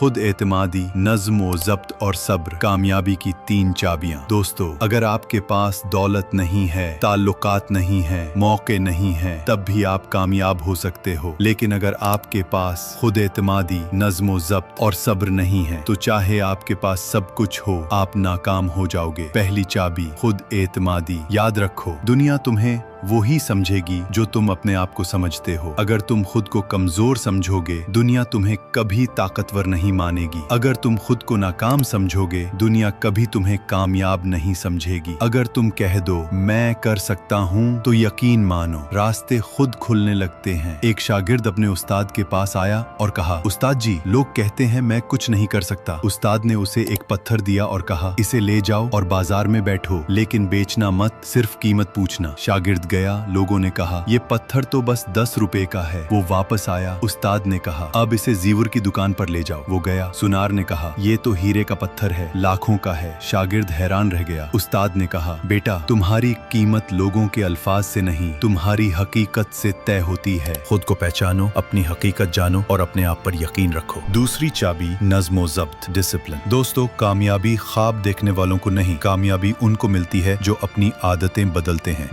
खुद एतमादी, नज़्म व ज़ब्त और सब्र, कामयाबी की 3 चाबियां। दोस्तों, अगर आपके पास दौलत नहीं है, ताल्लुकात नहीं है, मौके नहीं है, तब भी आप कामयाब हो सकते हो। लेकिन अगर आपके पास खुद एतमादी, नज़्म व ज़ब्त और सब्र नहीं है, तो चाहे आपके पास सब कुछ हो, आप नाकाम हो जाओगे। पहली चाबी, खुद एतमादी। याद रखो, दुनिया तुम्हें वो ही समझेगी जो तुम अपने आप को समझते हो। अगर तुम खुद को कमजोर समझोगे, दुनिया तुम्हें कभी ताकतवर नहीं मानेगी। अगर तुम खुद को नाकाम समझोगे, दुनिया कभी तुम्हें कामयाब नहीं समझेगी। अगर तुम कह दो मैं कर सकता हूँ, तो यकीन मानो रास्ते खुद खुलने लगते हैं। एक शागिर्द अपने उस्ताद के पास आया और कहा, उस्ताद जी, लोग कहते हैं मैं कुछ नहीं कर सकता। उस्ताद ने उसे एक पत्थर दिया और कहा, इसे ले जाओ और बाजार में बैठो, लेकिन बेचना मत, सिर्फ कीमत पूछना। शागिर्द गया। लोगों ने कहा, ये पत्थर तो बस 10 रुपए का है। वो वापस आया। उस्ताद ने कहा, अब इसे जीवर की दुकान पर ले जाओ। वो गया। सुनार ने कहा, ये तो हीरे का पत्थर है, लाखों का है। शागिर्द हैरान रह गया। उस्ताद ने कहा, बेटा, तुम्हारी कीमत लोगों के अल्फाज से नहीं, तुम्हारी हकीकत से तय होती है। खुद को पहचानो, अपनी हकीकत जानो और अपने आप पर यकीन रखो। दूसरी चाबी, नज़्म व ज़ब्त, डिसिप्लिन। दोस्तों, कामयाबी ख्वाब देखने वालों को नहीं, कामयाबी उनको मिलती है जो अपनी आदतें बदलते हैं।